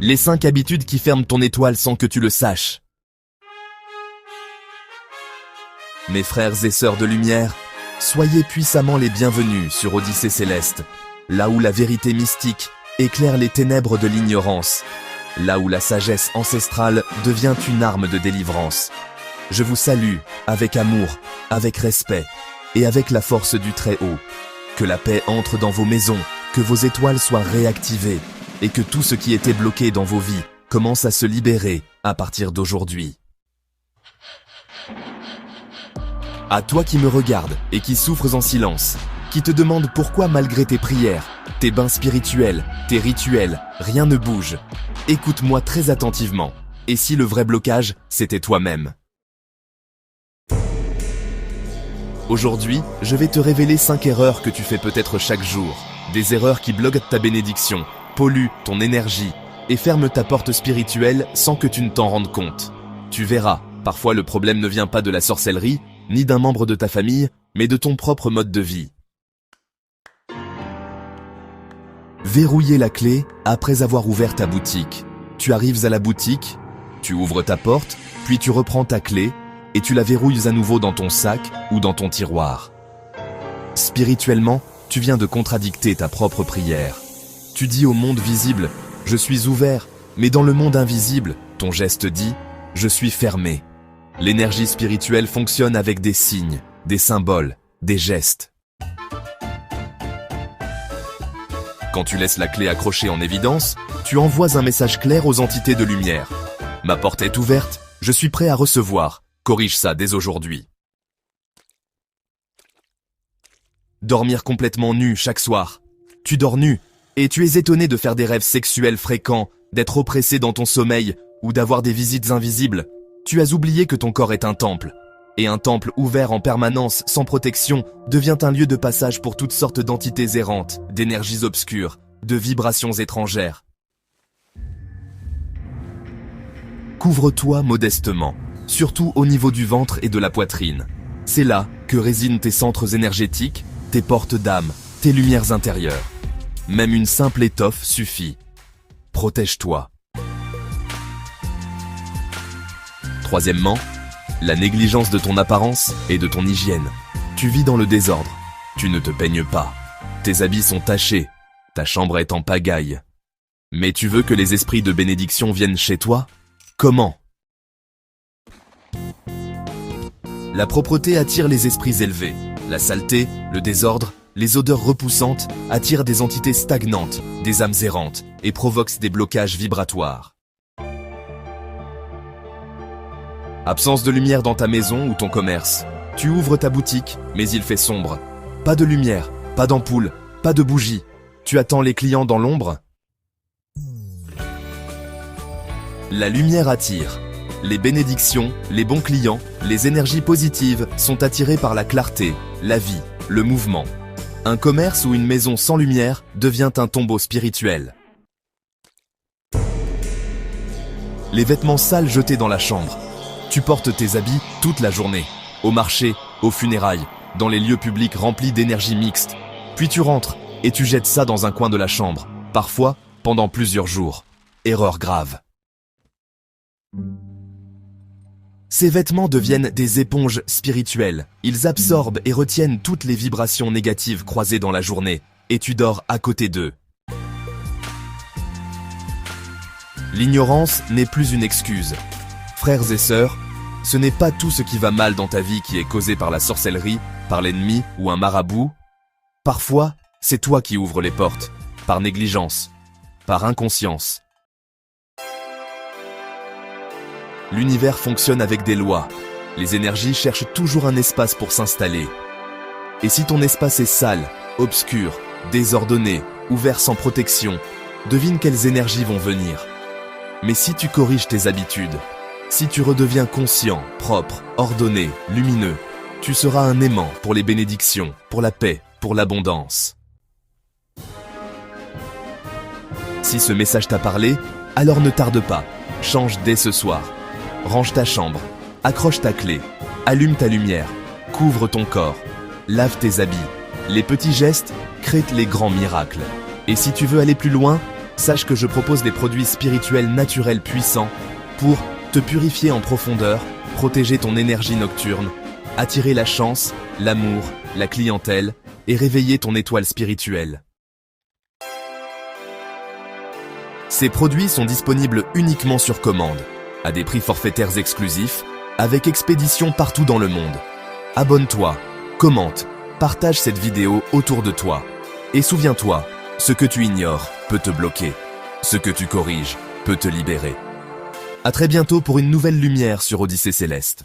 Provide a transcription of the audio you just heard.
Les 5 habitudes qui ferment ton étoile sans que tu le saches. Mes frères et sœurs de lumière, soyez puissamment les bienvenus sur Odyssée Céleste, là où la vérité mystique éclaire les ténèbres de l'ignorance, là où la sagesse ancestrale devient une arme de délivrance. Je vous salue avec amour, avec respect et avec la force du Très-Haut. Que la paix entre dans vos maisons, que vos étoiles soient réactivées et que tout ce qui était bloqué dans vos vies commence à se libérer à partir d'aujourd'hui. À toi qui me regardes et qui souffres en silence, qui te demande pourquoi malgré tes prières, tes bains spirituels, tes rituels, rien ne bouge. Écoute-moi très attentivement. Et si le vrai blocage, c'était toi-même? Aujourd'hui, je vais te révéler 5 erreurs que tu fais peut-être chaque jour. Des erreurs qui bloquent ta bénédiction, polluent ton énergie et ferment ta porte spirituelle sans que tu ne t'en rendes compte. Tu verras, parfois le problème ne vient pas de la sorcellerie, ni d'un membre de ta famille, mais de ton propre mode de vie. Verrouiller la clé après avoir ouvert ta boutique. Tu arrives à la boutique, tu ouvres ta porte, puis tu reprends ta clé et tu la verrouilles à nouveau dans ton sac ou dans ton tiroir. Spirituellement, tu viens de contradicter ta propre prière. Tu dis au monde visible « Je suis ouvert », mais dans le monde invisible, ton geste dit « Je suis fermé ». L'énergie spirituelle fonctionne avec des signes, des symboles, des gestes. Quand tu laisses la clé accrochée en évidence, tu envoies un message clair aux entités de lumière. Ma porte est ouverte, je suis prêt à recevoir. Corrige ça dès aujourd'hui. Dormir complètement nu chaque soir. Tu dors nu et tu es étonné de faire des rêves sexuels fréquents, d'être oppressé dans ton sommeil ou d'avoir des visites invisibles. Tu as oublié que ton corps est un temple. Et un temple ouvert en permanence, sans protection, devient un lieu de passage pour toutes sortes d'entités errantes, d'énergies obscures, de vibrations étrangères. Couvre-toi modestement, surtout au niveau du ventre et de la poitrine. C'est là que résident tes centres énergétiques, tes portes d'âme, tes lumières intérieures. Même une simple étoffe suffit. Protège-toi. Troisièmement, la négligence de ton apparence et de ton hygiène. Tu vis dans le désordre. Tu ne te peignes pas. Tes habits sont tachés. Ta chambre est en pagaille. Mais tu veux que les esprits de bénédiction viennent chez toi? Comment? La propreté attire les esprits élevés. La saleté, le désordre, les odeurs repoussantes attirent des entités stagnantes, des âmes errantes et provoquent des blocages vibratoires. Absence de lumière dans ta maison ou ton commerce. Tu ouvres ta boutique, mais il fait sombre. Pas de lumière, pas d'ampoule, pas de bougie. Tu attends les clients dans l'ombre? La lumière attire. Les bénédictions, les bons clients, les énergies positives sont attirées par la clarté, la vie, le mouvement. Un commerce ou une maison sans lumière devient un tombeau spirituel. Les vêtements sales jetés dans la chambre. Tu portes tes habits toute la journée, au marché, aux funérailles, dans les lieux publics remplis d'énergie mixte. Puis tu rentres et tu jettes ça dans un coin de la chambre, parfois pendant plusieurs jours. Erreur grave. Ces vêtements deviennent des éponges spirituelles. Ils absorbent et retiennent toutes les vibrations négatives croisées dans la journée, et tu dors à côté d'eux. L'ignorance n'est plus une excuse. Frères et sœurs, ce n'est pas tout ce qui va mal dans ta vie qui est causé par la sorcellerie, par l'ennemi ou un marabout. Parfois, c'est toi qui ouvres les portes, par négligence, par inconscience. L'univers fonctionne avec des lois. Les énergies cherchent toujours un espace pour s'installer. Et si ton espace est sale, obscur, désordonné, ouvert sans protection, devine quelles énergies vont venir. Mais si tu corriges tes habitudes, si tu redeviens conscient, propre, ordonné, lumineux, tu seras un aimant pour les bénédictions, pour la paix, pour l'abondance. Si ce message t'a parlé, alors ne tarde pas, change dès ce soir. Range ta chambre, accroche ta clé, allume ta lumière, couvre ton corps, lave tes habits. Les petits gestes créent les grands miracles. Et si tu veux aller plus loin, sache que je propose des produits spirituels naturels puissants pour te purifier en profondeur, protéger ton énergie nocturne, attirer la chance, l'amour, la clientèle et réveiller ton étoile spirituelle. Ces produits sont disponibles uniquement sur commande, à des prix forfaitaires exclusifs, avec expédition partout dans le monde. Abonne-toi, commente, partage cette vidéo autour de toi. Et souviens-toi, ce que tu ignores peut te bloquer. Ce que tu corriges peut te libérer. À très bientôt pour une nouvelle lumière sur Odyssée Céleste.